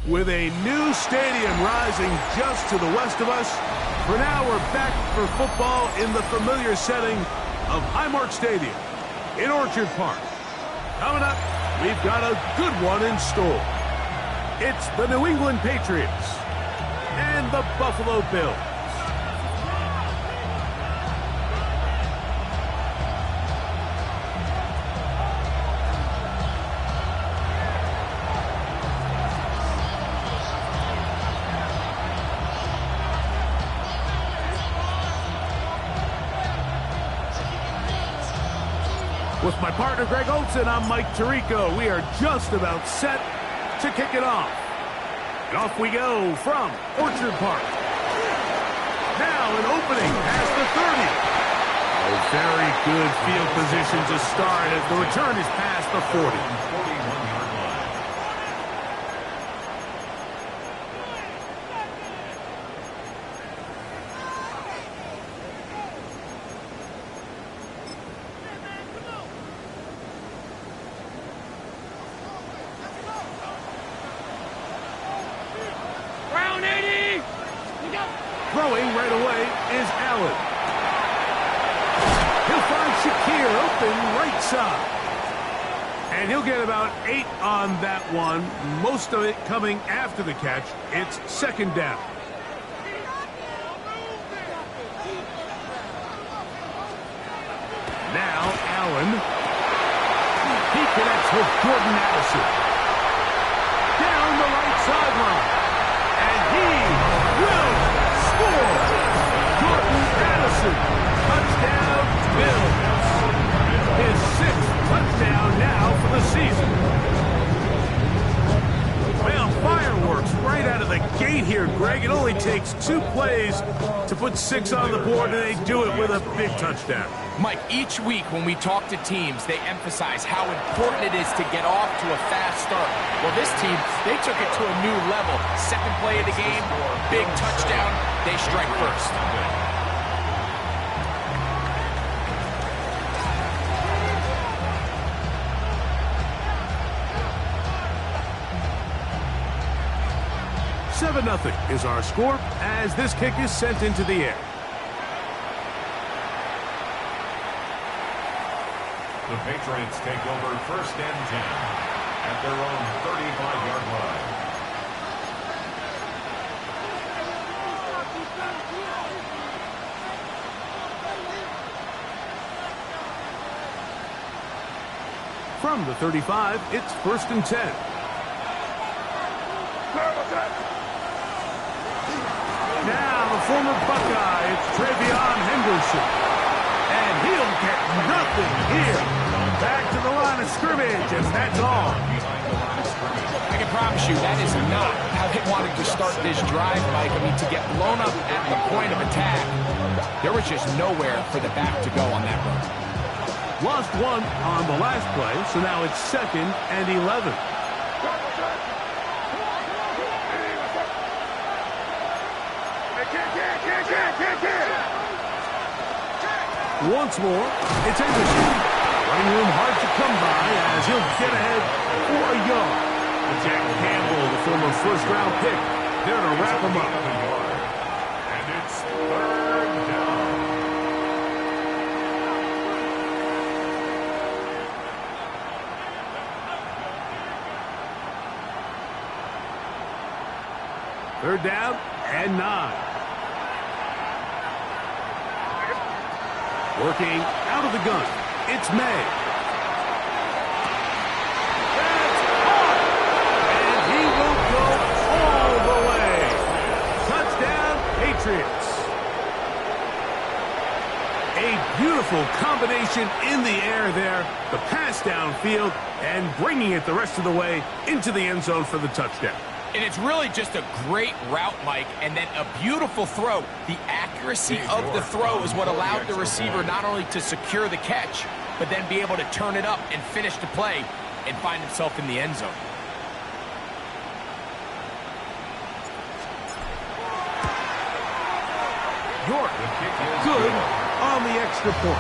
With a new stadium rising just to the west of us, for now we're back for football in the familiar setting of Highmark Stadium in Orchard Park. Coming up, we've got a good one in store. It's the New England Patriots and the Buffalo Bills. With my partner, Greg Olson, I'm Mike Tirico. We are just about set to kick it off. And off we go from Orchard Park. Now an opening past the 30. A very good field position to start as the return is past the 40. Throwing right away is Allen. He'll find Shakir open right side. And he'll get about 8 on that one. Most of it coming after the catch. It's second down. Now Allen. He connects with Jordan Addison. Down the right sideline. And he will score. Jordan Addison. Touchdown, Bills. His 6th touchdown now for the season. Well, fireworks right out of the gate here, Greg. It only takes 2 plays to put 6 on the board, and they do it with a big touchdown. Mike, each week when we talk to teams, they emphasize how important it is to get off to a fast start. Well, this team, they took it to a new level. Second play of the game, big touchdown, they strike first. Nothing is our score as this kick is sent into the air. The Patriots take over 1st and 10 at their own 35-yard line. From the 35, it's 1st and 10. Now the former Buckeye, it's Travion Henderson. And he'll get nothing here. Back to the line of scrimmage, and that's all. I can promise you that is not how they wanted to start this drive, Mike. I mean, to get blown up at the point of attack, there was just nowhere for the back to go on that run. Lost 1 on the last play, so now it's 2nd and 11. Once more, it's Henderson. Running room hard to come by as he'll get ahead for a yard. Jack Campbell, the former first-round pick, there to wrap him up. And it's 3rd down. Third down and 9. Working out of the gun, it's May. That's caught! And he will go all the way. Touchdown, Patriots. A beautiful combination in the air there. The pass downfield and bringing it the rest of the way into the end zone for the touchdown. And it's really just a great route, Mike, and then a beautiful throw. The accuracy of the throw is what allowed the receiver not only to secure the catch, but then be able to turn it up and finish the play and find himself in the end zone. York, good on the extra point.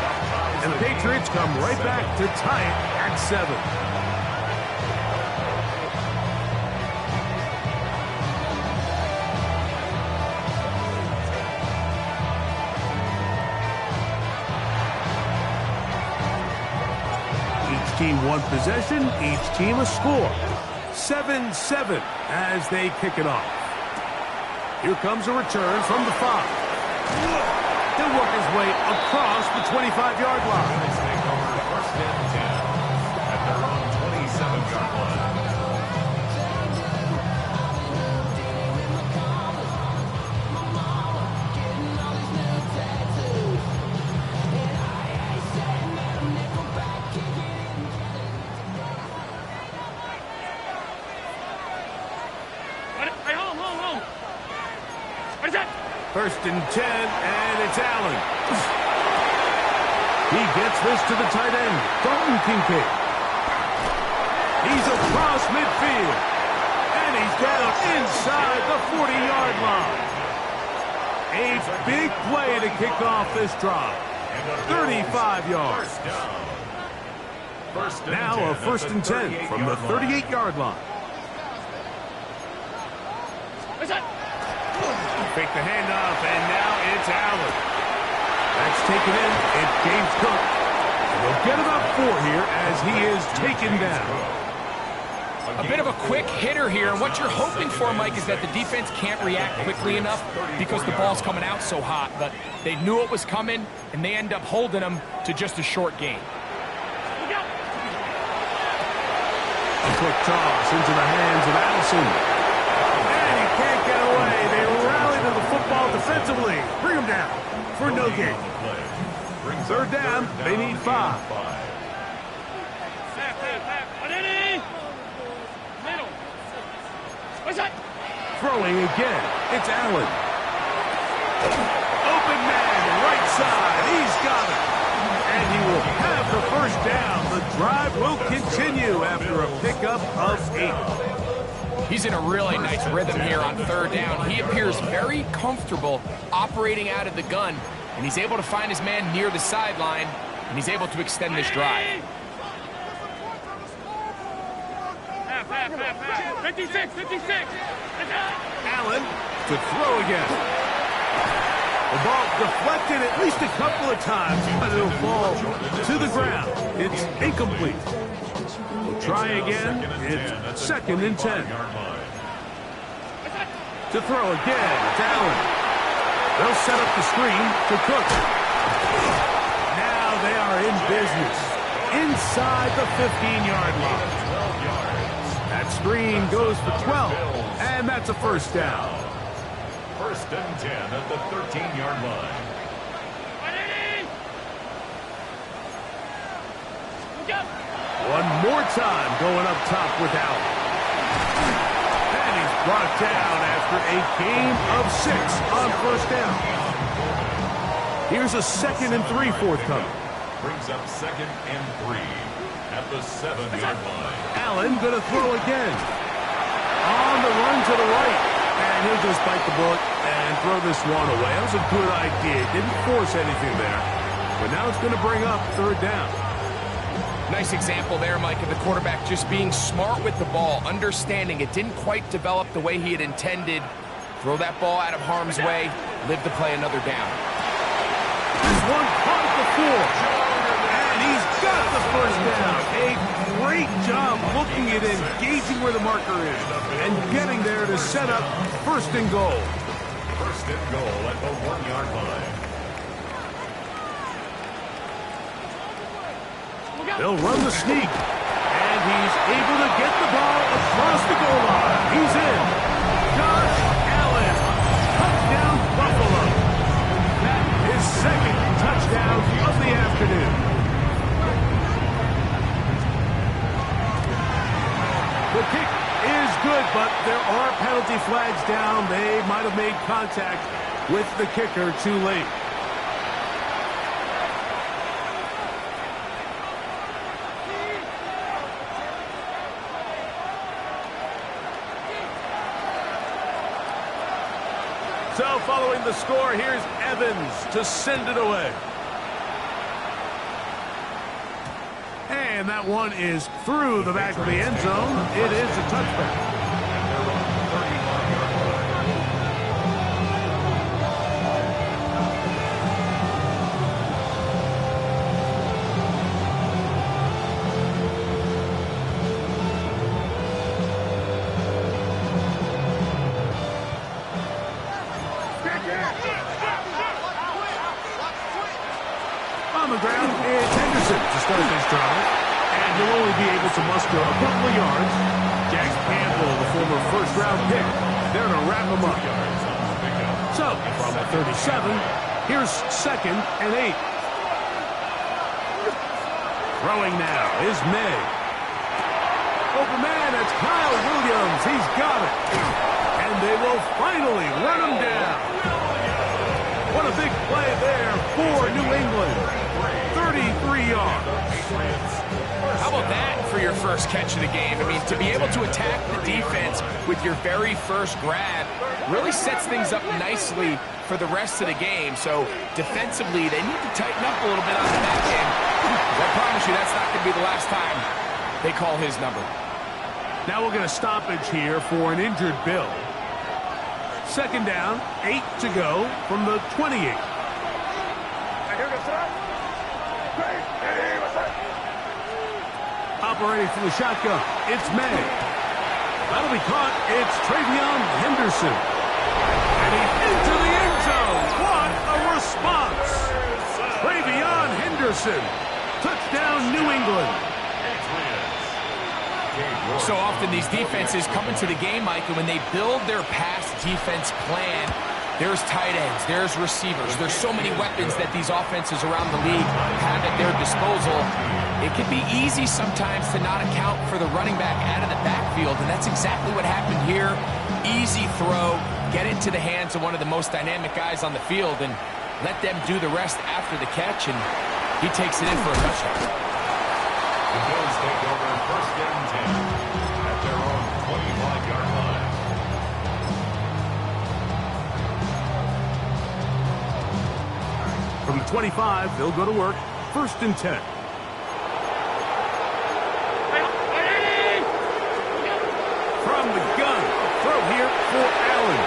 And the Patriots come right back to tie it at 7. team one possession, each team a score. 7-7 as they kick it off. Here comes a return from the 5. He'll work his way across the 25-yard line. Let's take over first and 10 at their own 27-yard line. First and 10, and it's Allen. He gets this to the tight end, Dalton Kincaid. He's across midfield, and he's down inside the 40-yard line. A big play to kick off this drive. 35 yards. Now a first and 10 from the 38-yard line. Fake the handoff, and now it's Allen. That's taken in. It's James Cook. And they'll get about 4 here as he is taken down. A bit of a quick hitter here, and what you're hoping for, Mike, is that the defense can't react quickly enough because the ball's coming out so hot. But they knew it was coming, and they end up holding them to just a short gain. A quick toss into the hands of Allison. And he can't get away. They rally to the football defensively. Bring him down for no gain. Third down, they need 5. Throwing again, it's Allen. Open man, right side, he's got it. And he will have the first down. The drive will continue after a pickup of 8. He's in a really nice rhythm here on third down. He appears very comfortable operating out of the gun, and he's able to find his man near the sideline, and he's able to extend this drive. 56. Allen to throw again. The ball deflected at least a couple of times, but it'll fall to the ground. It's incomplete. We'll try again. It's second and 10. To throw again, it's Allen. They'll set up the screen to Cook. Now they are in business inside the 15-yard line. That screen goes for 12, and that's a first down. First and 10 at the 13-yard line. One more time going up top with Allen. And he's brought down after a gain of 6 on first down. Here's a 2nd and 3 forthcoming. Brings up 2nd and 3 at the 7-yard line. Allen going to throw again. On the run to the right. And he'll just bite the bullet and throw this one away. That was a good idea. Didn't force anything there. But now it's going to bring up third down. Nice example there, Mike, of the quarterback just being smart with the ball, understanding it didn't quite develop the way he had intended. Throw that ball out of harm's way, live to play another down. This one caught before. And he's got the first down. A great job looking at it, gauging where the marker is, and getting there to set up first and goal. First and goal at the 1-yard line. They'll run the sneak, and he's able to get the ball across the goal line. He's in. Josh Allen, touchdown Buffalo. That is second touchdown of the afternoon. The kick is good, but there are penalty flags down. They might have made contact with the kicker too late. So following the score, here's Evans to send it away. And that one is through the back of the end zone. It is a touchback. start this drive, and he'll only be able to muster a couple of yards. Jack Campbell, the former first-round pick, there to wrap him up. So, from the 37, here's 2nd and 8. Throwing now is May. Open man, it's Kyle Williams. He's got it. And they will finally run him down. What a big play there for New England. 33 yards. How about that for your first catch of the game? I mean, to be able to attack the defense with your very first grab really sets things up nicely for the rest of the game. So defensively, they need to tighten up a little bit on the back end. I promise you that's not going to be the last time they call his number. Now we'll get a stoppage here for an injured Bill. 2nd down, 8 to go from the 28. Operating from the shotgun, it's May. That'll be caught. It's Travion Henderson. And he's into the end zone. What a response. Travion Henderson. Touchdown, New England. So often these defenses come into the game, Mike, and when they build their pass defense plan, there's tight ends, there's receivers, there's so many weapons that these offenses around the league have at their disposal. It can be easy sometimes to not account for the running back out of the backfield, and that's exactly what happened here. Easy throw, get it to the hands of one of the most dynamic guys on the field, and let them do the rest after the catch, and he takes it in for a touchdown. The Bills take over 1st and 10 at their own 25-yard line. From the 25, they'll go to work. 1st and 10. From the gun, throw here for Allen.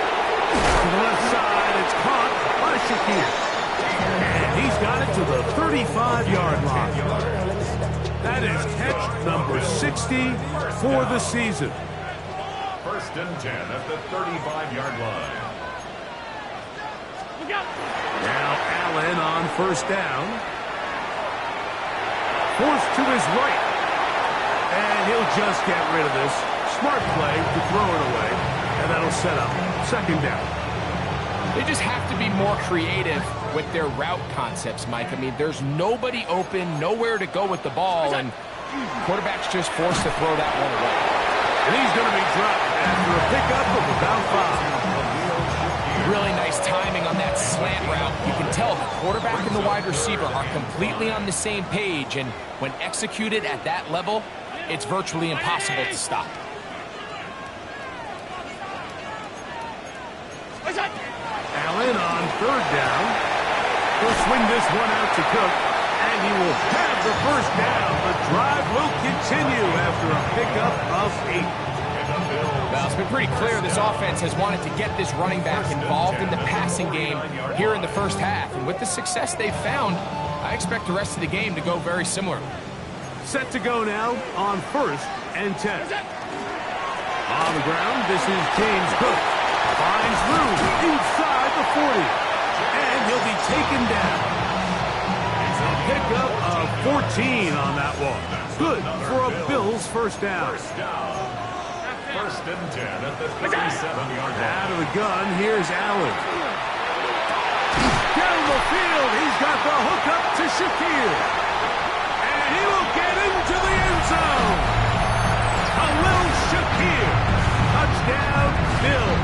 To the left side, it's caught by Shakir. And he's got it to the 35-yard line. That is catch number 60 for the season. 1st and 10 at the 35-yard line. Now Allen on 1st down. Forced to his right. And he'll just get rid of this. Smart play to throw it away. And that'll set up 2nd down. They just have to be more creative with their route concepts, Mike. I mean, there's nobody open, nowhere to go with the ball, and quarterback's just forced to throw that one away. And he's going to be dropped after a pickup of about 5. Really nice timing on that slant route. You can tell the quarterback and the wide receiver are completely on the same page, and when executed at that level, it's virtually impossible to stop. Allen on 3rd down. He'll swing this one out to Cook, and he will have the 1st down. The drive will continue after a pickup of 8. Well, it's been pretty clear this offense has wanted to get this running back involved in the passing game here in the 1st half. And with the success they've found, I expect the rest of the game to go very similar. Set to go now on 1st and 10. On the ground, this is James Cook. Finds room inside the 40. And he'll be taken down. A pickup of 14 on that one. Good for a Bills 1st down. 1st and 10 at the 37-yard line. Out of the gun, here's Allen. Down the field, he's got the hook up to Shakir. And he will get into the end zone. Khalil Shakir. Touchdown, Bills.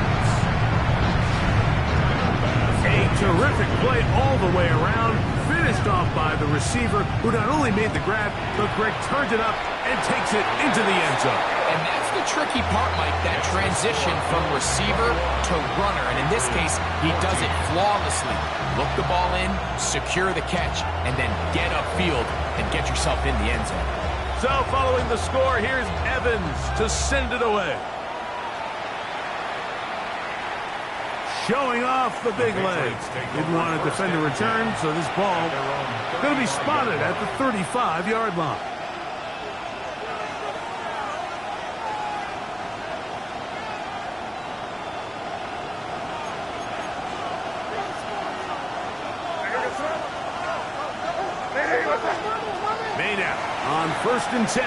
A terrific play all the way around. Finished off by the receiver, who not only made the grab, but Greg turned it up and takes it into the end zone. And that's the tricky part, Mike, that transition from receiver to runner. And in this case, he does it flawlessly. Look the ball in, secure the catch, and then get upfield and get yourself in the end zone. So following the score, here's Evans to send it away. Showing off the big legs. Didn't want to defend a return, so this ball going to be spotted at the 35-yard line. May now on 1st and 10.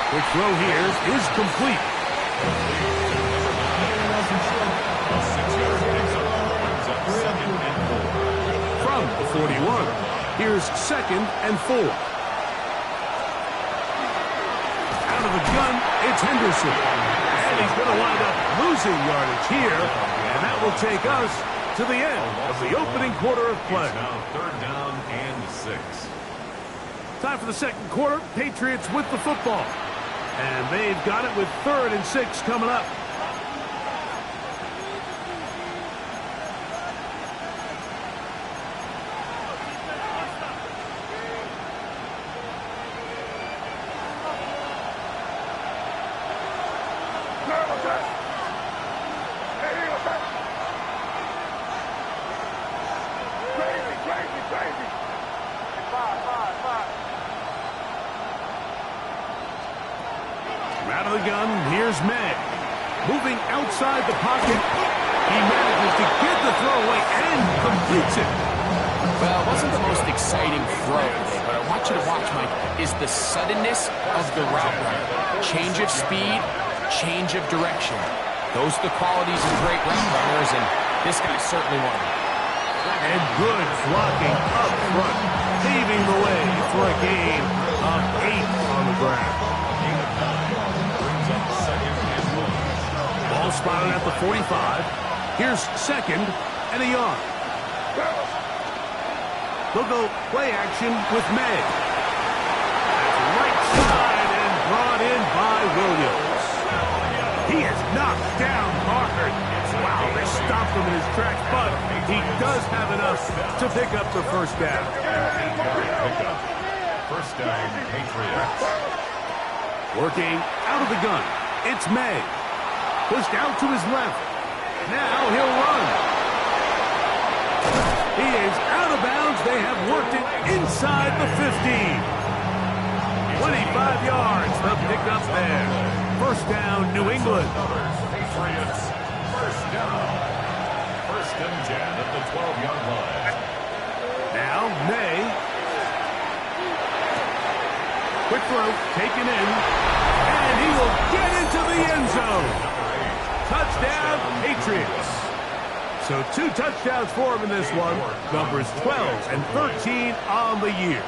Quick throw here is complete. From the 41, here's 2nd and 4. Out of the gun, it's Henderson. And he's going to wind up losing yardage here. And that will take us to the end of the opening quarter of play. It's now 3rd down and 6. Time for the second quarter. Patriots with the football. And they've got it with 3rd and 6 coming up. Out of the gun, here's May. Moving outside the pocket. He manages to get the throw away and completes it. Well, it wasn't the most exciting throw today, but I want you to watch, Mike, is the suddenness of the route runner. Change of speed, change of direction. Those are the qualities of great route runners, and this guy's certainly one of them. And good blocking up front, paving the way for a gain of 8 on the ground. Ball spotted at the 45. Here's 2nd and a yard. They'll go play action with May. That's right side and brought in by Williams. He is knocked down hard. Wow, they stopped him in his tracks, but he does have enough to pick up the 1st down. 1st down, Patriots. Working out of the gun, it's May. Pushed out to his left. Now he'll run. He is out of bounds. They have worked it inside the 15. 25 yards. The pickup there. 1st down, New England. Patriots, 1st down. 1st and 10 at the 12-yard line. Now May. Quick throw, taken in. And he will get into the end zone. Touchdown, Patriots. So 2 touchdowns for him in this one. Numbers 12 and 13 on the year.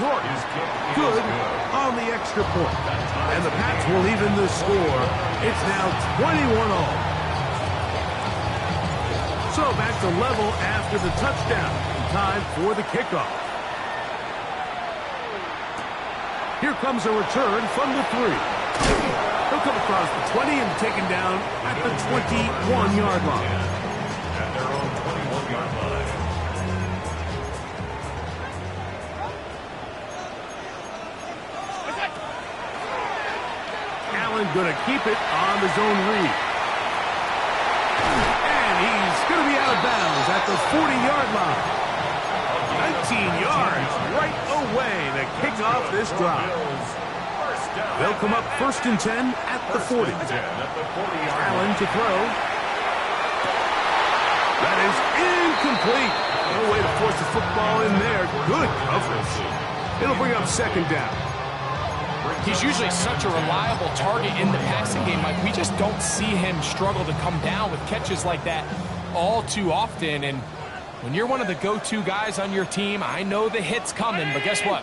York is good on the extra point. And the Pats will even the score. It's now 21 all. So back to level after the touchdown. Time for the kickoff. Here comes a return from the 3. He'll come across the 20 and taken down at the 21-yard line. At their own 21-yard line. Allen going to keep it on the zone read. And he's going to be out of bounds at the 40-yard line. 19 yards right away to kick off this drive. They'll come up 1st and 10 at the 40. Allen to throw. That is incomplete. No way to force the football in there. Good coverage. It'll bring up 2nd down. He's usually such a reliable target in the passing game, Mike. We just don't see him struggle to come down with catches like that all too often. And when you're one of the go-to guys on your team, I know the hit's coming, but guess what?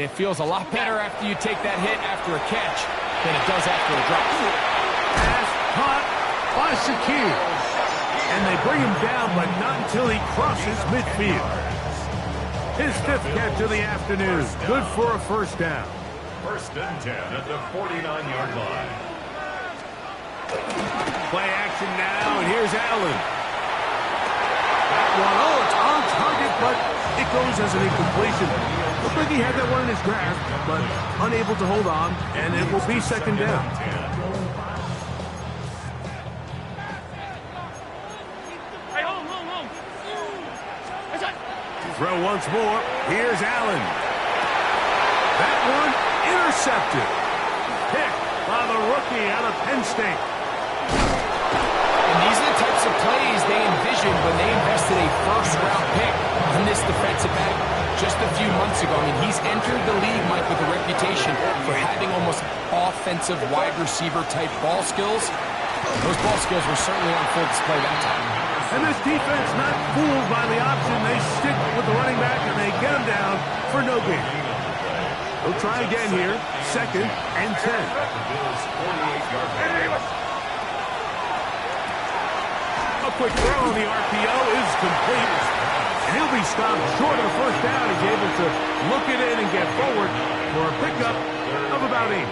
It feels a lot better after you take that hit after a catch than it does after a drop. Pass caught by Shakir. And they bring him down, but not until he crosses midfield. His 5th catch of the afternoon. Good for a 1st down. 1st and 10 at the 49-yard line. Play action now, and here's Allen. That one, it's on target, but it goes as an incompletion. Looked like he had that one in his grasp, but unable to hold on, and it will be 2nd down. Throw once more. Here's Allen. That one intercepted. Picked by the rookie out of Penn State. types of plays they envisioned when they invested a first-round pick in this defensive back just a few months ago. I mean, he's entered the league, Mike, with a reputation for having almost offensive wide receiver-type ball skills. Those ball skills were certainly on full display that time. And this defense not fooled by the option. They stick with the running back, and they get him down for no gain. They'll try again here. 2nd and 10. A quick throw on the RPO is complete. And he'll be stopped short of the first down. He's able to look it in and get forward for a pickup of about 8.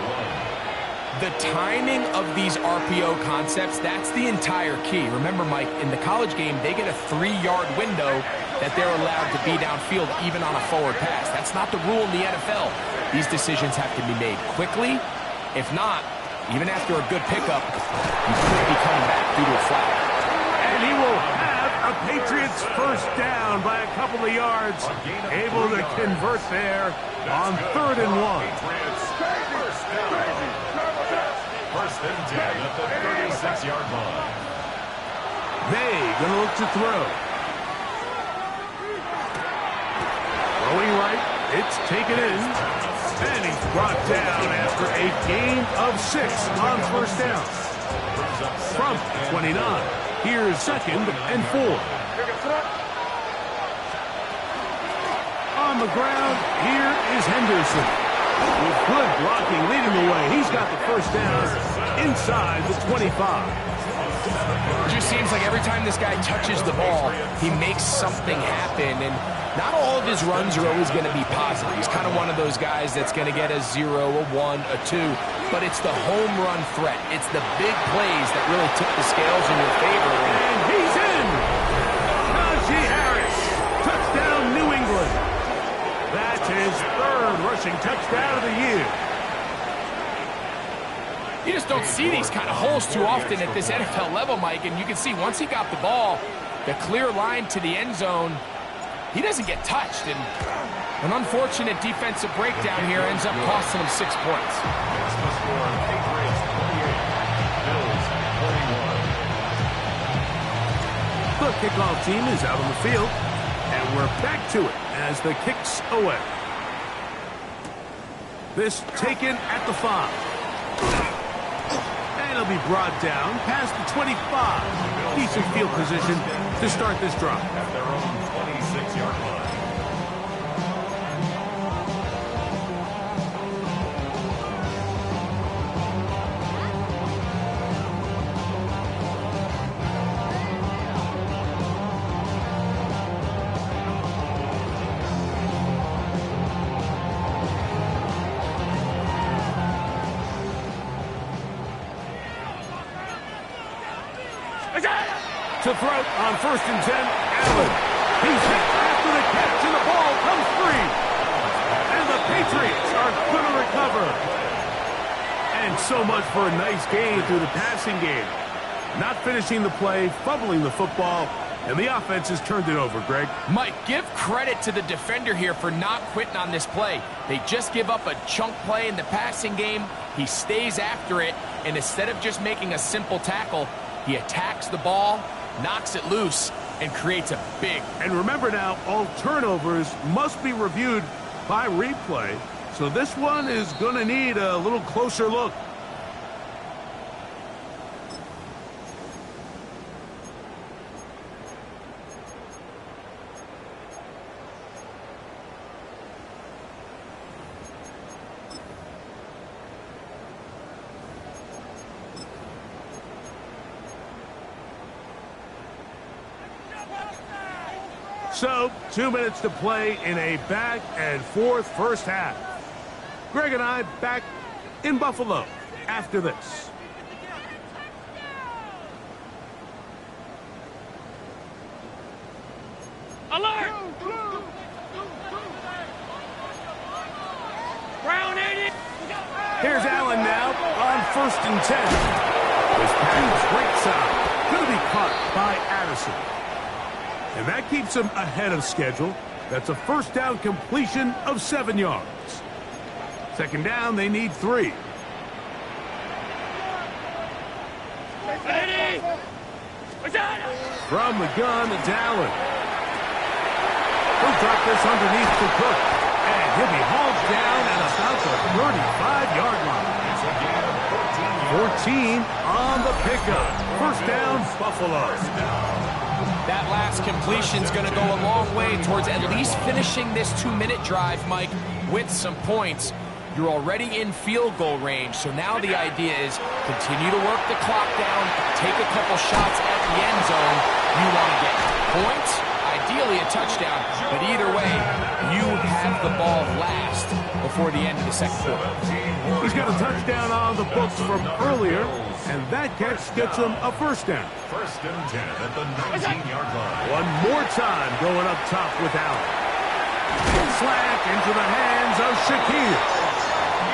The timing of these RPO concepts, that's the entire key. Remember, Mike, in the college game, they get a 3-yard window that they're allowed to be downfield even on a forward pass. That's not the rule in the NFL. These decisions have to be made quickly. If not, even after a good pickup, you could be coming back due to a flag. And he will have a Patriots first down by a couple of yards. Able to convert there on 3rd and 1. First and 10 at the 36-yard line. They going to look to throw. Throwing right. It's taken in. And he's brought down after a gain of 6 on first down. From 29. Here's 2nd and 4. On the ground, here is Henderson. With good blocking leading the way. He's got the first down inside the 25. It just seems like every time this guy touches the ball, he makes something happen. And not all of his runs are always going to be positive. He's kind of one of those guys that's going to get a 0, a 1, a 2. But it's the home run threat. It's the big plays that really tip the scales in your favor. And he's in! Najee Harris. Touchdown, New England. That's his 3rd rushing touchdown of the year. You just don't see these kind of holes too often at this NFL level, Mike. And you can see once he got the ball, the clear line to the end zone, he doesn't get touched. And an unfortunate defensive breakdown here ends up costing him 6 points. The kickoff team is out on the field. And we're back to it as the kick's away. This taken at the 5. And he'll be brought down past the 25. Decent field position to start this drive. At their own 26-yard line. To throw on 1st and 10, Allen. He's hit after the catch, and the ball comes free. And the Patriots are going to recover. And so much for a nice gain through the passing game. Not finishing the play, fumbling the football, and the offense has turned it over, Greg. Mike, give credit to the defender here for not quitting on this play. They just give up a chunk play in the passing game. He stays after it, and instead of just making a simple tackle, he attacks the ball, knocks it loose, and creates a big. And remember now, all turnovers must be reviewed by replay. So this one is going to need a little closer look. So, 2 minutes to play in a back-and-forth first half. Greg and I back in Buffalo after this. Alert! Brown in it! Here's Allen now on 1st and 10. This pass right side. Going to be caught by Addison. And that keeps him ahead of schedule. That's a first down completion of 7 yards. Second down, they need 3. From the gun, it's Allen. He'll drop this underneath to Cook. And he'll be hauled down at about the 35-yard line. 14 on the pickup. First down, Buffalo. That last completion's going to go a long way towards at least finishing this 2-minute drive, Mike, with some points. You're already in field goal range, so now the idea is continue to work the clock down, take a couple shots at the end zone. You want to get points, ideally a touchdown, but either way, you have the ball last before the end of the second quarter. He's got a touchdown on the books from earlier, and that catch gets him a first down. First and 10 at the 19-yard line. One more time going up top with Allen. Slack into the hands of Shakir.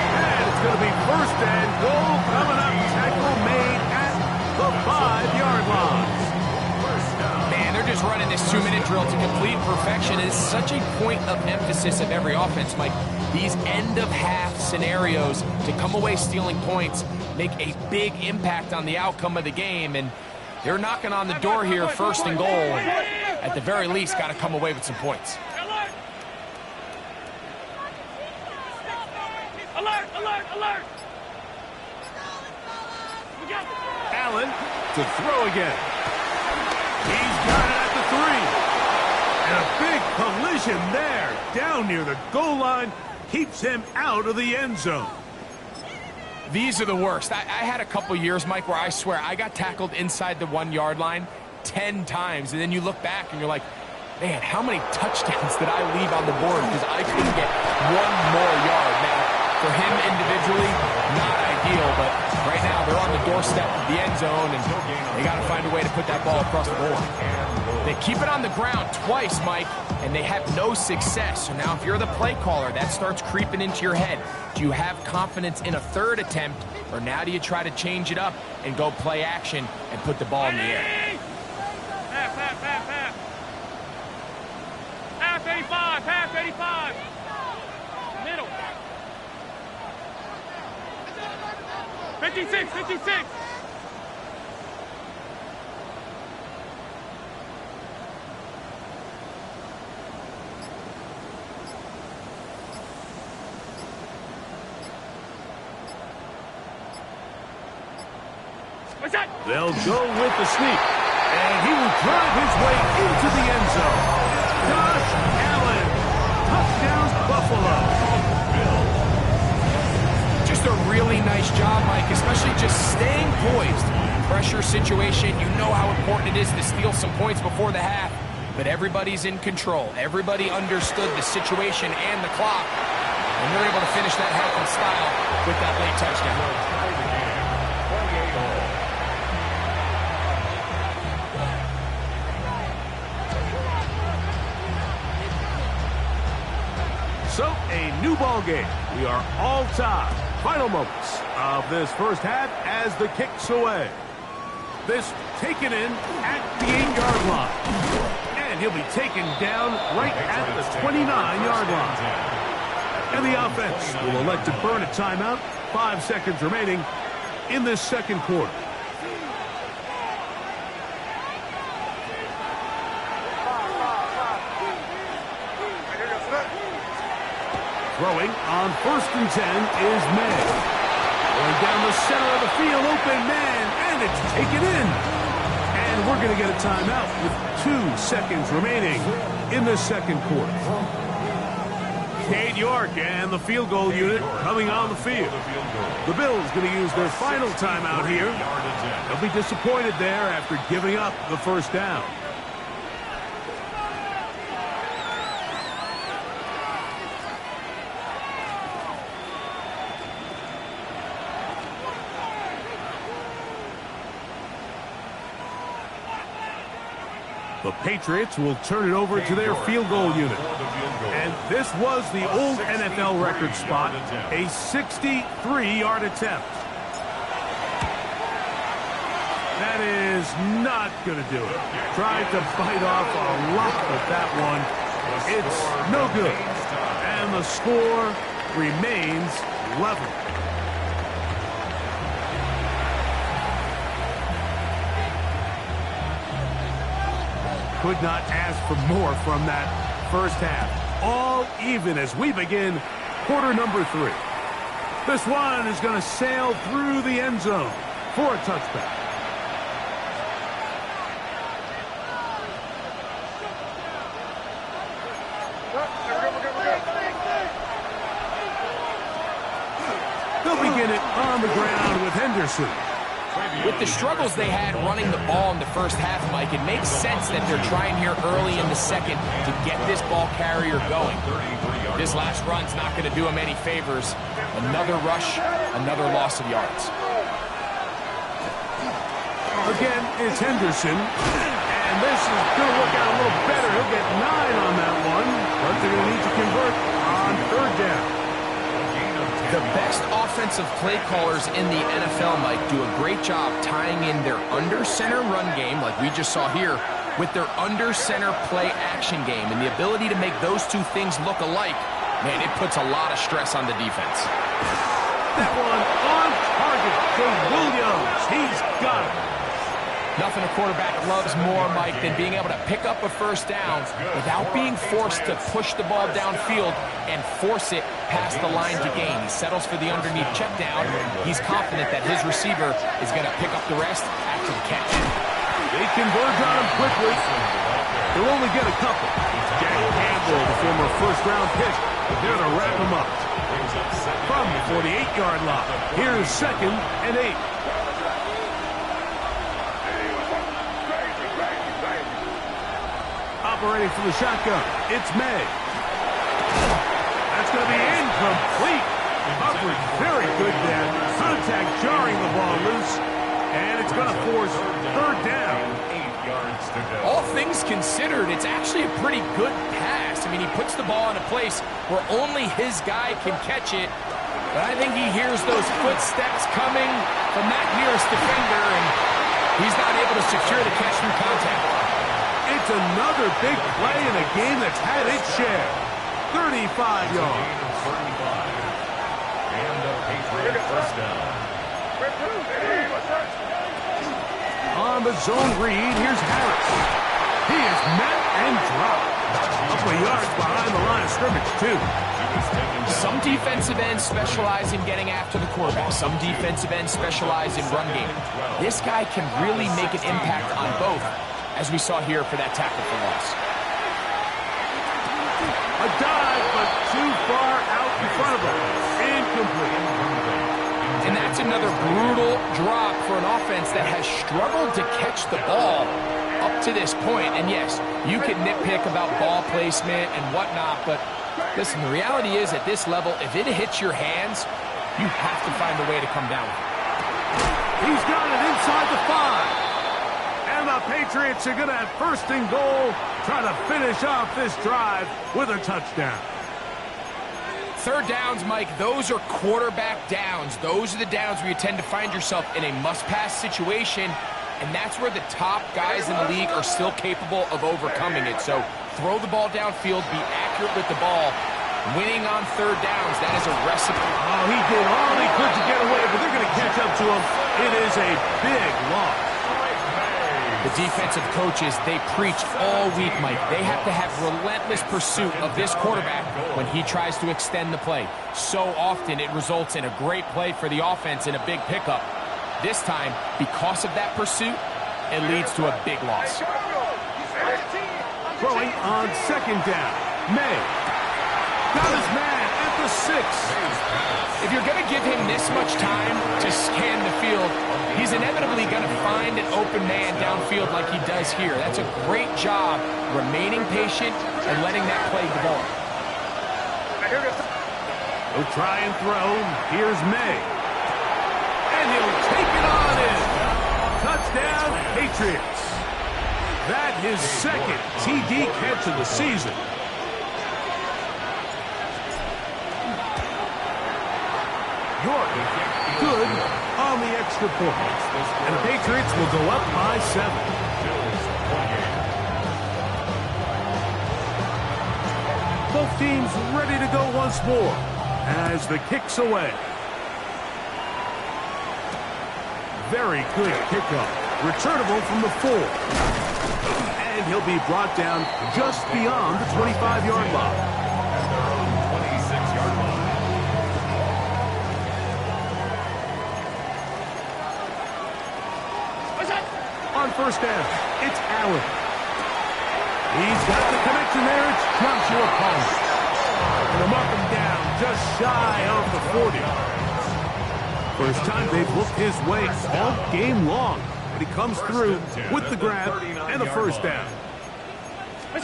And it's going to be first and goal coming up. Tackle made at the 5-yard line. Man, they're just running this 2-minute drill to complete perfection. It's such a point of emphasis of every offense, Mike. These end-of-half scenarios to come away stealing points make a big impact on the outcome of the game. And they're knocking on the door here, first and goal. And at the very least, got to come away with some points. Alert, alert, alert! Allen to throw again. He's got it at the 3. And a big collision there down near the goal line keeps him out of the end zone. These are the worst. I had a couple years, Mike, where I swear I got tackled inside the 1-yard line 10 times. And then you look back and you're like, man, how many touchdowns did I leave on the board because I couldn't get one more yard? Now, for him individually, not ideal, but right now they're on the doorstep of the end zone, and they got to find a way to put that ball across the goal line. They keep it on the ground twice, Mike, and they have no success. So now if you're the play caller, that starts creeping into your head. Do you have confidence in a third attempt, or now do you try to change it up and go play action and put the ball in the air? Half 85, half 85. Middle. 56, 56. What's that? They'll go with the sneak. And he will drive his way into the end zone. Josh Allen. Touchdown, Buffalo. Just a really nice job, Mike, especially just staying poised. Pressure situation, you know how important it is to steal some points before the half, but everybody's in control. Everybody understood the situation and the clock, and they're able to finish that half in style with that late touchdown. So, a new ball game. We are all tied. Final moments of this first half as the kick's away. This taken in at the 8-yard line. And he'll be taken down right at the 29-yard line. And the offense will elect to burn a timeout. 5 seconds remaining in this second quarter. Throwing on first and 10 is May. Going down the center of the field, open man, and it's taken in. And we're going to get a timeout with 2 seconds remaining in the second quarter. Cade York and the field goal unit coming on the field. The Bills going to use their final timeout here. They'll be disappointed there after giving up the first down. The Patriots will turn it over to their field goal unit. And this was the old NFL record spot, a 63-yard attempt. That is not going to do it. Tried to bite off a lot with that one. It's no good. And the score remains level. Could not ask for more from that first half. All even as we begin quarter number 3. This one is going to sail through the end zone for a touchback. They'll begin it on the ground with Henderson. With the struggles they had running the ball in the first half, Mike, it makes sense that they're trying here early in the second to get this ball carrier going. This last run's not going to do him any favors. Another rush, another loss of yards. Again, it's Henderson. And this is going to work out a little better. He'll get 9 on that one. But they're going to need to convert on third down. The best offensive play callers in the NFL, Mike, do a great job tying in their under-center run game, like we just saw here, with their under-center play action game. And the ability to make those two things look alike, man, it puts a lot of stress on the defense. That one on target to Williams. He's got it. Nothing a quarterback loves more, Mike, than being able to pick up a first down without being forced to push the ball downfield and force it past the line to gain. He settles for the underneath check down. He's confident that his receiver is going to pick up the rest after the catch. They converge on him quickly. They'll only get a couple. Jack Campbell, the former first-round pick, there to wrap him up. From the 48-yard line, here's 2nd and 8. Operating from the shotgun, it's May. That's going to be incomplete. Coverage very good there. Contact jarring the ball loose. And it's going to force third down. 8 yards to go. All things considered, it's actually a pretty good pass. I mean, he puts the ball in a place where only his guy can catch it. But I think he hears those footsteps coming from that nearest defender, and he's not able to secure the catch through contact. It's another big play in a game that's had its share. 35 yards. 35. And a Patriot first down. On the zone read, here's Harris. He is met and dropped. Couple of yards behind the line of scrimmage, too. Some defensive ends specialize in getting after the quarterback. Some defensive ends specialize in run game. This guy can really make an impact on both, as we saw here for that tackle for loss. A dive, but too far out in front of him. Incomplete. And that's another brutal drop for an offense that has struggled to catch the ball up to this point. And yes, you can nitpick about ball placement and whatnot, but listen, the reality is at this level, if it hits your hands, you have to find a way to come down with it. He's got it inside the 5. And the Patriots are going to have 1st and goal, trying to finish off this drive with a touchdown. Third downs, Mike, those are quarterback downs. Those are the downs where you tend to find yourself in a must-pass situation, and that's where the top guys in the league are still capable of overcoming it. So throw the ball downfield, be accurate with the ball. Winning on third downs, that is a recipe. Oh, he did all he could to get away, but they're going to catch up to him. It is a big loss. The defensive coaches, they preach all week, Mike. They have to have relentless pursuit of this quarterback when he tries to extend the play. So often it results in a great play for the offense and a big pickup. This time, because of that pursuit, it leads to a big loss. Throwing on 2nd down. May. Got his man at the 6. If you're going to give him this much time to scan the field, he's inevitably going to find an open man downfield like he does here. That's a great job remaining patient and letting that play develop. He'll try and throw. Here's May. And he'll take it on in. Touchdown, Patriots. That his 2nd TD catch of the season. York, good on the extra point. And the Patriots will go up by 7. Both teams ready to go once more as the kick's away. Very good kickoff. Returnable from the 4. And he'll be brought down just beyond the 25-yard line. At their own 26-yard line. On first down, it's Allen. He's got the connection there. It's Joshua Palmer. Gonna mark him down just shy of the 40. First time they've looked his way all game long. But he comes through with the grab and the first down. A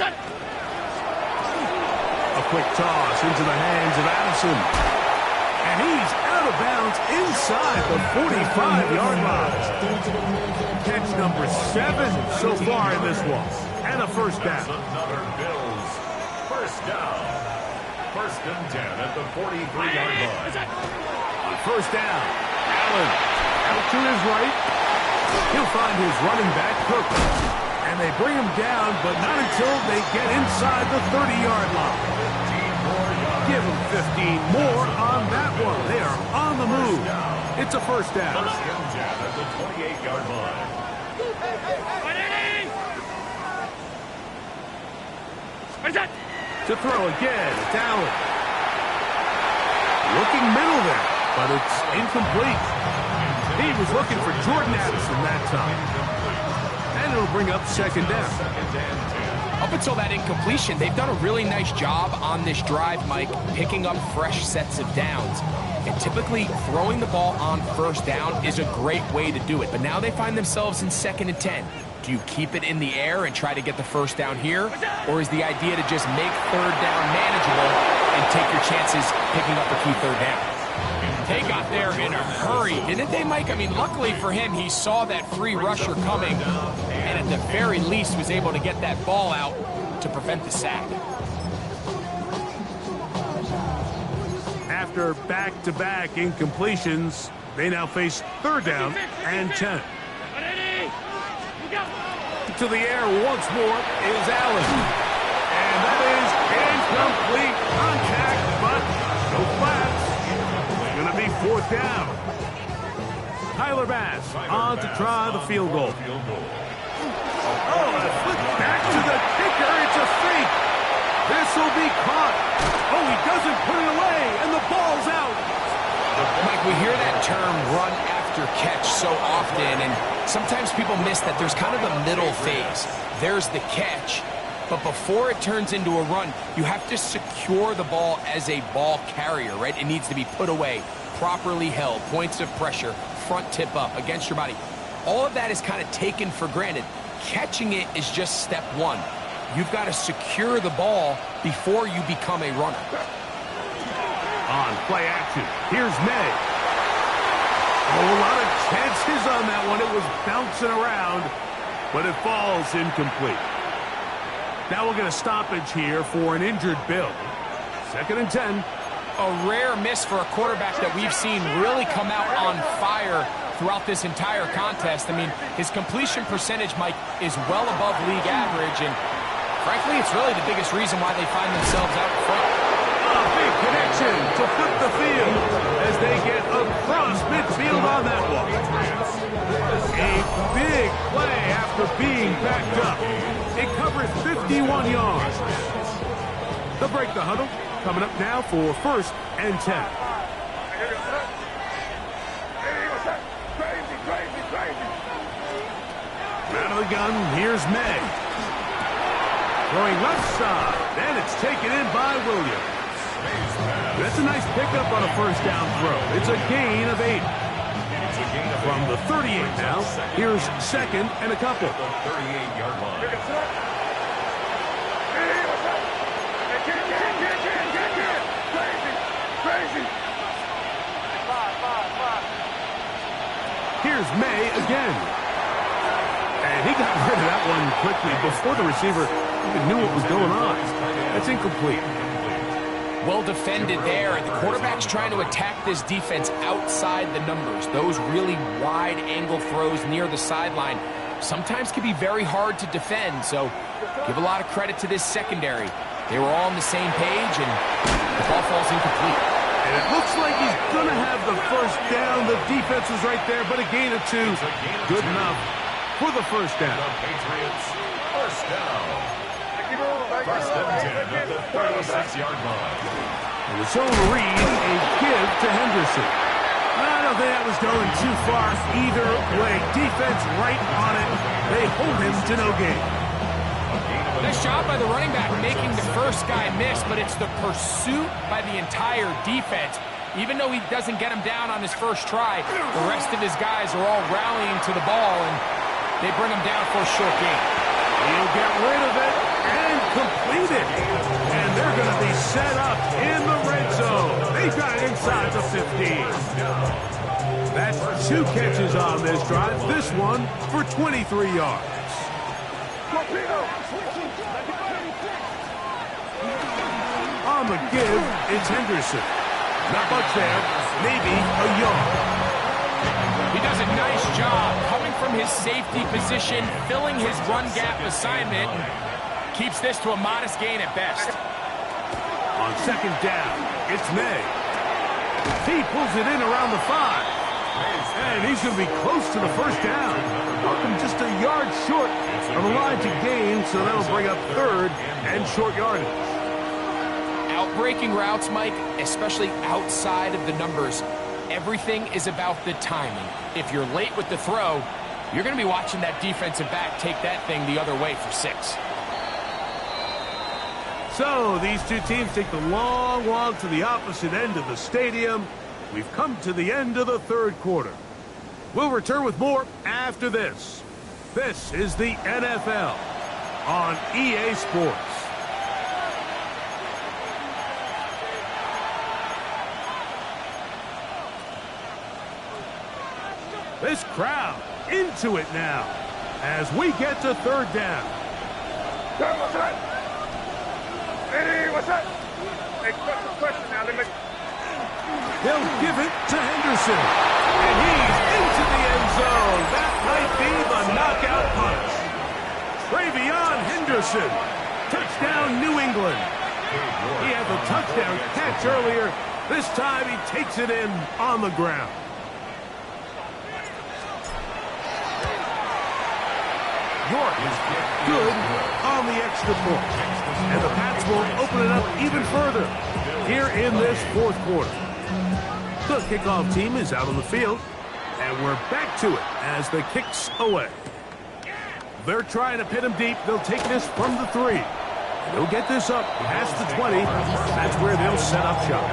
quick toss into the hands of Addison. And he's out of bounds inside the 45-yard line. Catch number 7 so far in this one. And a first down. Another Bills first down. First and 10 at the 43-yard line. On first down, Allen out to his right. He'll find his running back, Cook. And they bring him down, but not until they get inside the 30-yard line. Give him 15 more on that one. They are on the move. It's a first down. First and 10 at the 28-yard line. To throw again, it's Allen. Looking middle there, but it's incomplete. He was looking for Jordan Addison that time. And it'll bring up second down. Up until that incompletion, they've done a really nice job on this drive, Mike, picking up fresh sets of downs. And typically, throwing the ball on first down is a great way to do it. But now they find themselves in second and 10. Do you keep it in the air and try to get the first down here? Or is the idea to just make third down manageable and take your chances picking up a key third down? They got there in a hurry, didn't they, Mike? I mean, luckily for him, he saw that free rusher coming and at the very least was able to get that ball out to prevent the sack. After back-to-back incompletions, they now face third down and 10. To the air once more is Allen. And that is incomplete contact, but no flats. It's going to be fourth down. Tyler Bass on to try the field goal. Oh, and a flip back to the kicker. It's a fake. This will be caught. Oh, he doesn't put it away, and the ball's out. Mike, we hear that term run after catch so often, and sometimes people miss that there's kind of a middle phase. There's the catch, but before it turns into a run, you have to secure the ball as a ball carrier, right? It needs to be put away, properly held, points of pressure, front tip up against your body. All of that is kind of taken for granted. Catching it is just step one. You've got to secure the ball before you become a runner. On play action, here's May. Oh, a lot of chances on that one. It was bouncing around, but it falls incomplete. Now we'll get a stoppage here for an injured Bill. Second and 10. A rare miss for a quarterback that we've seen really come out on fire throughout this entire contest. I mean, his completion percentage, Mike, is well above league average, and frankly, it's really the biggest reason why they find themselves out front. A big connection to flip the field as they get across midfield on that one. A big play after being backed up. It covers 51 yards. They'll break the huddle. Coming up now for first and 10. Out of the gun, here's May. Throwing left side, and it's taken in by Williams. That's a nice pickup on a first down throw. It's a gain of 8. From the 38 now, here's second and a couple. 38-yard line. Here's May again. And he got rid of that one quickly before the receiver even knew what was going on. That's incomplete. Well defended there. The quarterback's trying to attack this defense outside the numbers. Those really wide angle throws near the sideline sometimes can be very hard to defend. So give a lot of credit to this secondary. They were all on the same page, and the ball falls incomplete. And it looks like he's going to have the first down. The defense was right there, but a gain of 2. Good enough for the first down. The Patriots first down. First and 10 at the 36-yard line. And the zone read, a give to Henderson. I don't think that was going too far either way. Defense right on it. They hold him to no gain. Nice job by the running back making the first guy miss, but it's the pursuit by the entire defense. Even though he doesn't get him down on his first try, the rest of his guys are all rallying to the ball, and they bring him down for a short gain. He'll get rid of it and complete it. And they're going to be set up in the red zone. They've got it inside the 15. That's 2 catches on this drive. This one for 23 yards. On the give, it's Henderson. Not much there. Maybe a yard. He does a nice job coming from his safety position, filling his run gap assignment, and keeps this to a modest gain at best. On second down, it's May. He pulls it in around the 5. And he's going to be close to the first down. Welcome just a yard short of the line to gain, so that'll bring up third and short yardage. Outbreaking routes, Mike, especially outside of the numbers, everything is about the timing. If you're late with the throw, you're going to be watching that defensive back take that thing the other way for 6. So these two teams take the long walk to the opposite end of the stadium. We've come to the end of the third quarter. We'll return with more after this. This is the NFL on EA Sports. This crowd into it now as we get to third down. What's that? Hey, what's that? Hey, question now. They'll give it to Henderson. And he's into the end zone. That might be the knockout punch. Travion Henderson. Touchdown, New England. He had the touchdown catch earlier. This time he takes it in on the ground. York is good on the extra point. And the Pats will open it up even further here in this fourth quarter. The kickoff team is out on the field, and we're back to it as the kick's away. They're trying to pin him deep. They'll take this from the 3. They'll get this up past the 20. That's where they'll set up shop.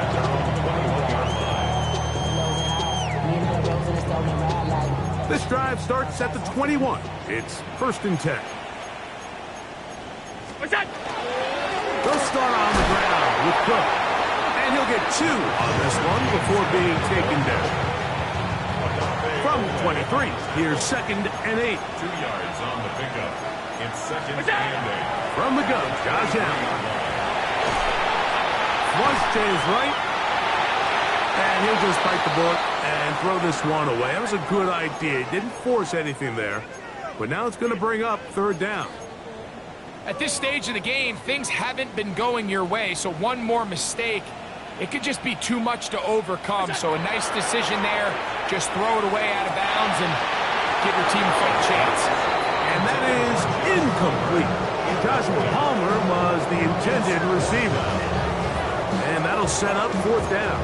This drive starts at the 21. It's first and 10. What's that? They'll start on the ground with Cook. And he'll get 2 on this one before being taken down. From 23, here's second and 8. 2 yards on the pickup. It's second and 8. From the gun, Josh Allen. Flush to his right. And he'll just bite the bullet and throw this one away. That was a good idea. He didn't force anything there. But now it's going to bring up third down. At this stage of the game, things haven't been going your way, so one more mistake, it could just be too much to overcome. So a nice decision there. Just throw it away out of bounds and give your team a fight chance. And that is incomplete. Joshua Palmer was the intended receiver. And that'll set up fourth down.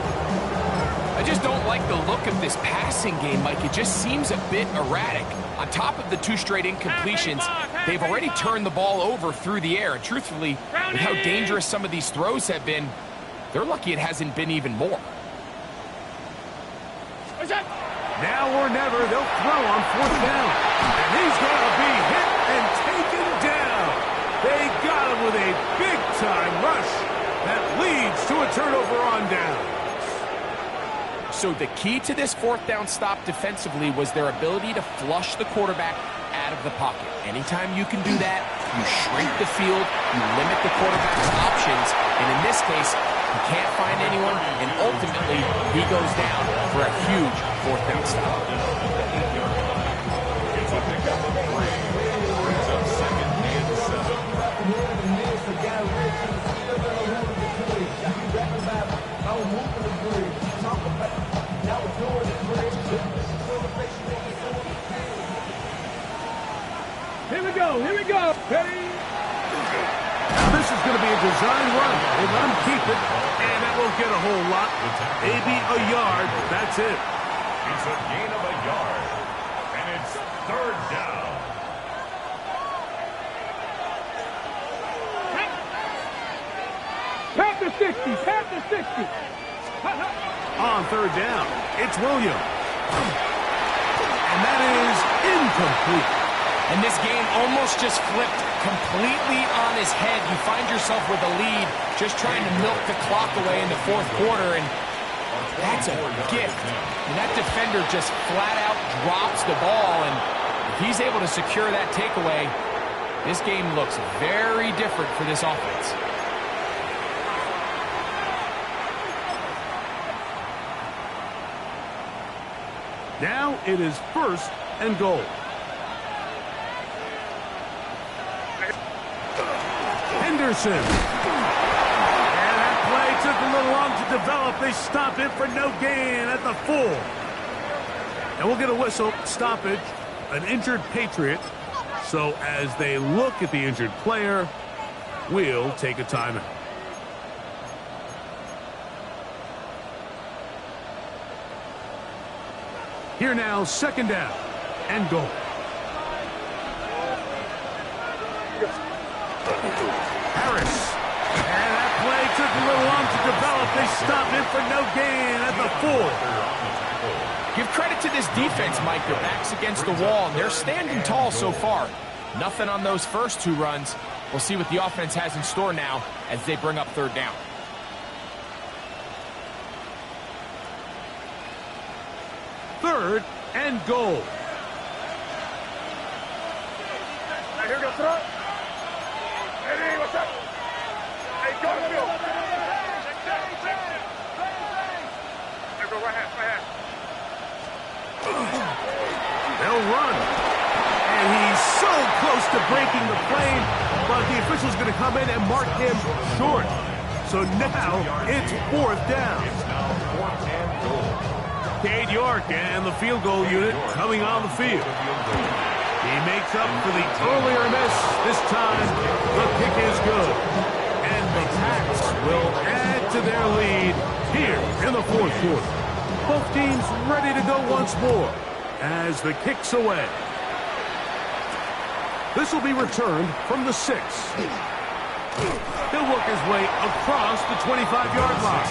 I just don't like the look of this passing game, Mike. It just seems a bit erratic. On top of the 2 straight incompletions, they've already turned the ball over through the air. And truthfully, with how dangerous some of these throws have been, they're lucky it hasn't been even more. What's that? Now or never, they'll throw on fourth down. And he's going to be hit and taken down. They got him with a big-time rush that leads to a turnover on down. So the key to this fourth down stop defensively was their ability to flush the quarterback out of the pocket. Anytime you can do that, you shrink the field, you limit the quarterback's options, and in this case, he can't find anyone, and ultimately, he goes down for a huge fourth down stop. It's a pickup of 3. Brings up second and 7. Here we go. go. Here we go. Ready? Now this is going to be a design run. They let him keep it, and that won't get a whole lot. Maybe a yard. That's it. It's a gain of a yard, and it's third down. Pat the 60. Pat the 60. On third down, it's Williams. And that is incomplete. And this game almost just flipped completely on his head. You find yourself with a lead, just trying to milk the clock away in the fourth quarter, and that's a gift. And that defender just flat out drops the ball, and if he's able to secure that takeaway, this game looks very different for this offense. Now it is first and goal. Henderson. And that play took a little long to develop. They stop it for no gain at the 4. And we'll get a whistle. Stoppage. An injured Patriot. So as they look at the injured player, we'll take a timeout. Here now, second down and goal. Harris. And that play took a little long to develop. They stopped it for no gain at the 4. Give credit to this defense, Mike. Their back's against the wall, and they're standing tall so far. Nothing on those first 2 runs. We'll see what the offense has in store now as they bring up third down. Third and goal. Now here goes throw. Hey, what's up? Hey, go to the field. There go right hand. They'll run. And he's so close to breaking the plane, but the official's going to come in and mark him short. So now it's fourth down. It's now fourth and goal. Cade York and the field goal unit coming on the field. He makes up for the earlier miss. This time, the kick is good. And the Pats will add to their lead here in the fourth quarter. Both teams ready to go once more as the kick's away. This will be returned from the 6. He'll work his way across the 25-yard line.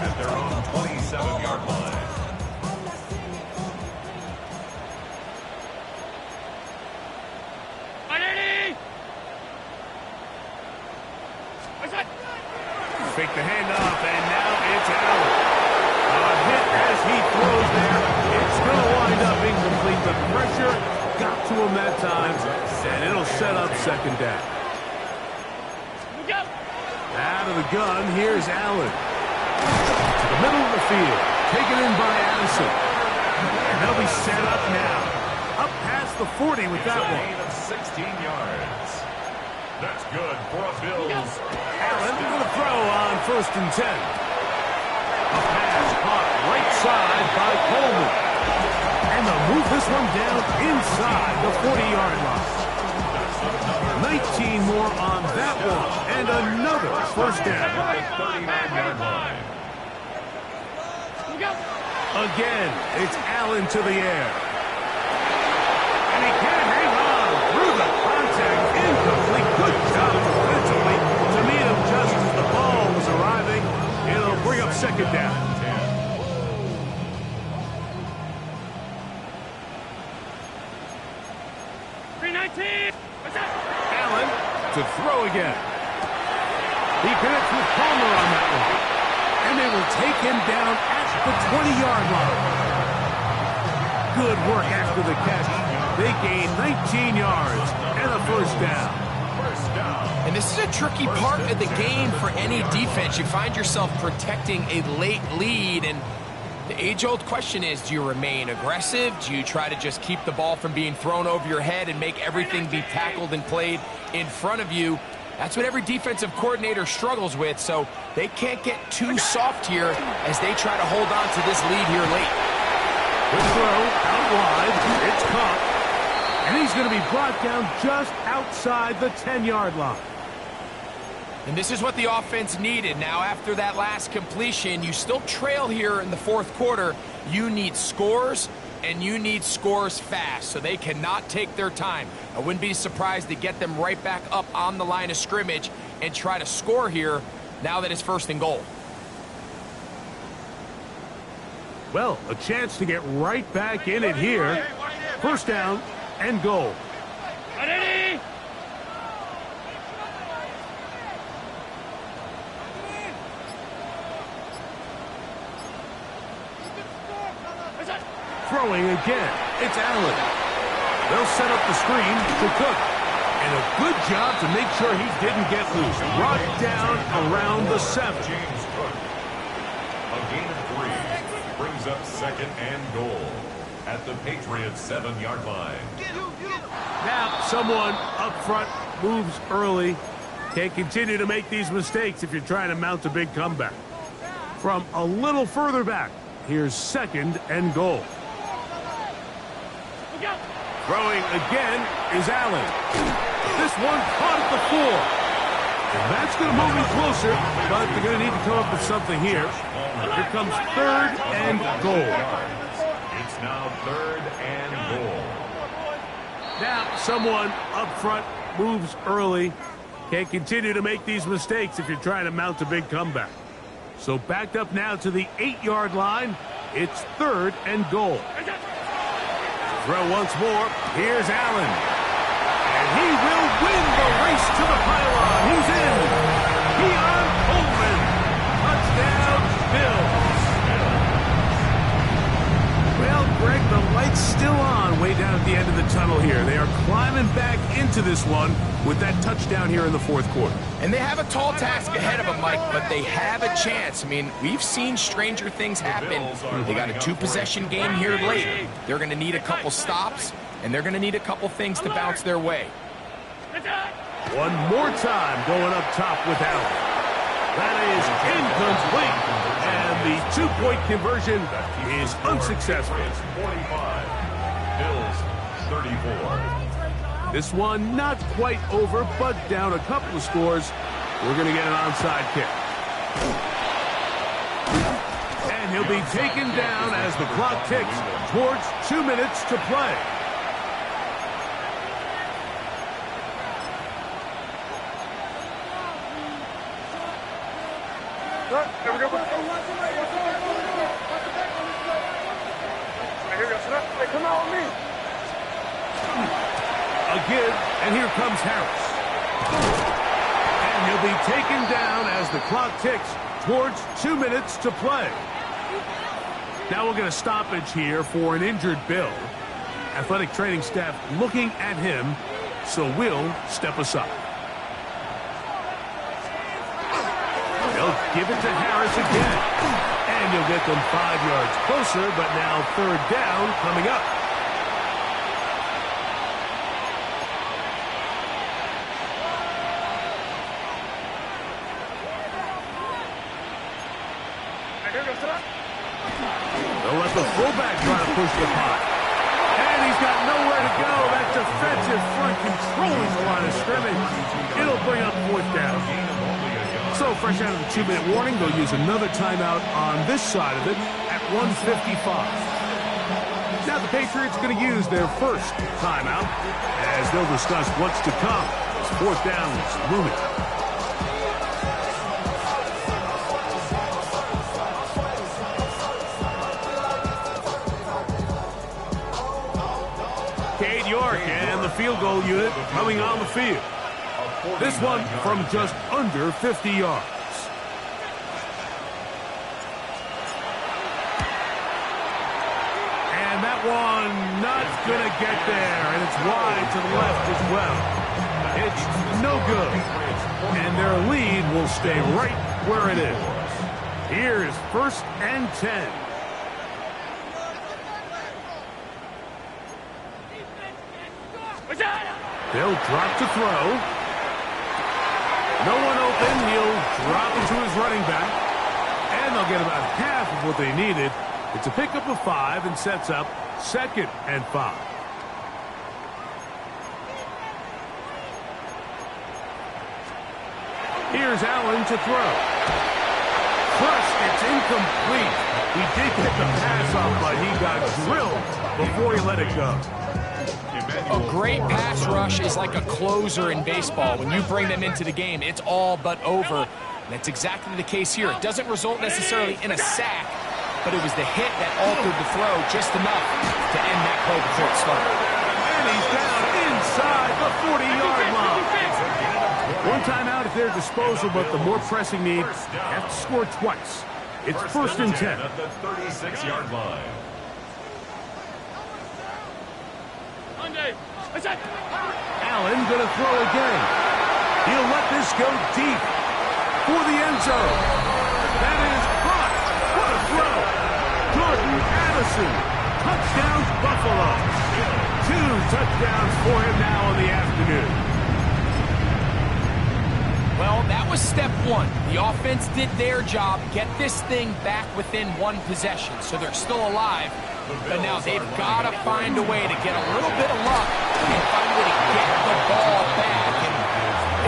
At their own 27-yard line. Fake the handoff, and now it's Allen. A hit as he throws there. It's going to wind up incomplete. The pressure got to him that time, and it'll set up second down. Out of the gun, here's Allen. To the middle of the field, taken in by Addison. And they'll be set up now. Up past the 40 with that one. Gain of 16 yards. That's good for a Bills. Allen with a throw on first and 10. A pass caught right side by Coleman. And they'll move this one down inside the 40-yard line. 19 more on that one. And another first down. 39-yard line. Again, it's Allen to the air. And he can't hang on through the contact. Incomplete. Good job defensively to meet him just as the ball was arriving. It'll bring up second down. 319. What's up? Allen to throw again. He connects with Palmer on that one. And they will take him down at the 20-yard line. Good work after the catch. They gain 19 yards and a first down. And this is a tricky part of the game for any defense. You find yourself protecting a late lead, and the age-old question is, do you remain aggressive? Do you try to just keep the ball from being thrown over your head and make everything be tackled and played in front of you? That's what every defensive coordinator struggles with, so they can't get too soft here as they try to hold on to this lead here late. Good throw, out wide, it's caught. And he's going to be brought down just outside the 10-yard line. And this is what the offense needed. Now, after that last completion, you still trail here in the fourth quarter. You need scores, and you need scores fast, so they cannot take their time. I wouldn't be surprised to get them right back up on the line of scrimmage and try to score here now that it's 1st and goal. Well, a chance to get right back in it here. 1st down and goal. Ready? Throwing again. It's Allen. They'll set up the screen to Cook. And a good job to make sure he didn't get loose. Brought down around the 7. James Cook. A gain of 3 brings up 2nd and goal at the Patriots' 7-yard line. Now someone up front moves early. Can't continue to make these mistakes if you're trying to mount a big comeback. From a little further back, here's 2nd and goal. Throwing again is Allen. This one caught at the 4. And that's going to move him closer, but they're going to need to come up with something here. Here comes 3rd and goal. It's now 3rd and goal. Now someone up front moves early. Can't continue to make these mistakes if you're trying to mount a big comeback. So backed up now to the 8-yard line. It's 3rd and goal. Throw once more. Here's Allen. And he will win the race to the pylon. He's in. Keon Coleman. Touchdown, Bills. Well, Greg, the light's still on way down at the end of the tunnel here. They are climbing back into this one with that touchdown here in the fourth quarter. And they have a tall task ahead of them, Mike, but they have a chance. I mean, we've seen stranger things happen. They got a 2-possession game here late. They're going to need a couple stops, and they're going to need a couple things to bounce their way. One more time going up top with Allen. That is incomplete. And the 2-point conversion is unsuccessful. 45. Bills 34. This one not quite over, but down a couple of scores. We're going to get an onside kick. And he'll be taken down as the clock ticks towards 2 minutes to play. There we go. Here we go. Hey, come out with me. A give, and here comes Harris. And he'll be taken down as the clock ticks towards 2 minutes to play. Now we'll get a stoppage here for an injured Bill. Athletic training staff looking at him, so we'll step aside. They'll give it to Harris again. And you'll get them 5 yards closer, but now 3rd down coming up. They'll let the fullback try to push the pot. And he's got nowhere to go. That defensive front controlling the line of scrimmage. It'll bring up 4th down. So fresh out of the 2-minute warning, they'll use another timeout on this side of it at 1:55. Now the Patriots are going to use their first timeout as they'll discuss what's to come as 4th down is looming. Cade York and the field goal unit coming on the field. This one from just under 50 yards. And that one not going to get there, and it's wide to the left as well. It's no good, and their lead will stay right where it is. Here is 1st and 10. They'll drop to throw. No one open. He'll drop into his running back. And they'll get about half of what they needed. It's a pickup of 5 and sets up 2nd and 5. Here's Allen to throw. Crushed, it's incomplete. He did get the pass off, but he got drilled before he let it go. A great pass rush is like a closer in baseball. When you bring them into the game, it's all but over. That's exactly the case here. It doesn't result necessarily in a sack, but it was the hit that altered the throw just enough to end that play before it started. And he's down inside the 40-yard line. One timeout at their disposal, but the more pressing need, have to score twice. It's first and 10. At the 36-yard line. Allen gonna throw again. He'll let this go deep for the end zone. That is caught. What a throw. Jordan Addison. Touchdowns, Buffalo. 2 touchdowns for him now in the afternoon. Well, that was step one. The offense did their job, get this thing back within one possession, so they're still alive. But now they've got to find a way to get a little bit of luck and find a way to get the ball back. And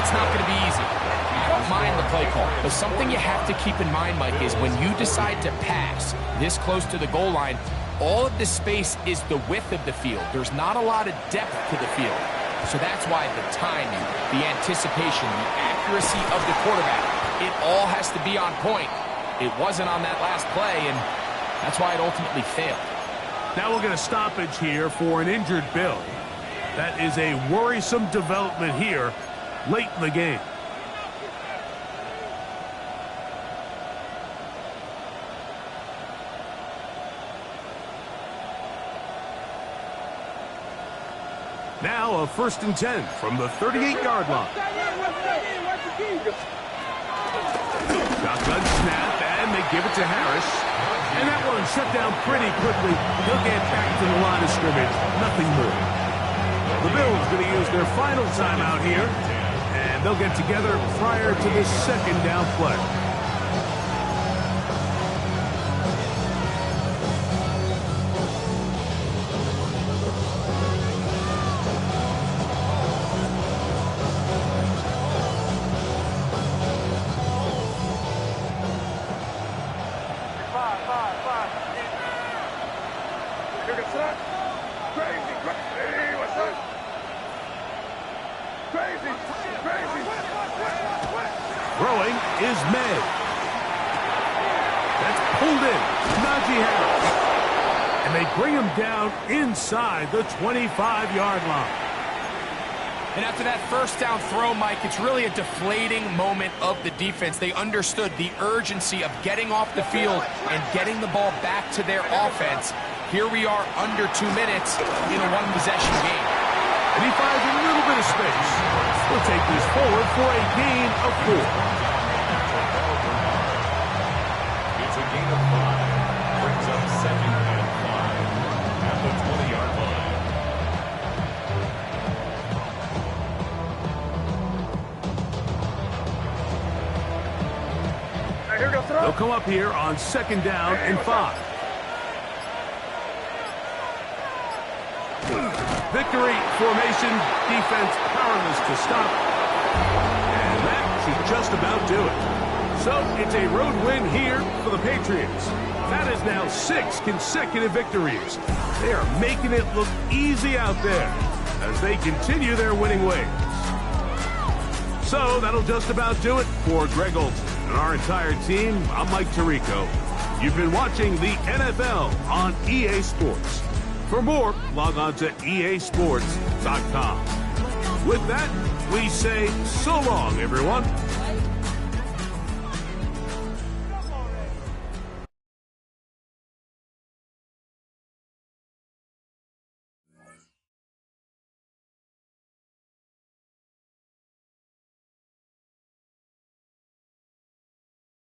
it's not going to be easy. I don't mind the play call, but something you have to keep in mind, Mike, is when you decide to pass this close to the goal line, all of the space is the width of the field. There's not a lot of depth to the field. So that's why the timing, the anticipation, the accuracy of the quarterback, it all has to be on point. It wasn't on that last play, and that's why it ultimately failed. Now we'll get a stoppage here for an injured Bill. That is a worrisome development here late in the game. Now a first and 10 from the 38-yard line. Shotgun snap, and they give it to Harris. And that one shut down pretty quickly. He'll get back to the line of scrimmage. Nothing more. The Bills going to use their final timeout here. And they'll get together prior to this second down play. Throwing is May. That's pulled in. Najee Harris. And they bring him down inside the 25-yard line. And after that first down throw, Mike, it's really a deflating moment of the defense. They understood the urgency of getting off the field and getting the ball back to their offense. Here we are under 2 minutes in a one-possession game. And he finds a little bit of space. He'll take this forward for a gain of 4. It's a gain of 5. Brings up second and 5 at the 20-yard line. They'll come up here on second down and 5. Victory formation, defense powerless to stop. And that should just about do it. So it's a road win here for the Patriots. That is now 6 consecutive victories. They are making it look easy out there as they continue their winning ways. So that'll just about do it for Greg Olson and our entire team. I'm Mike Tirico. You've been watching the NFL on EA Sports. For more, log on to easports.com. With that, we say so long, everyone.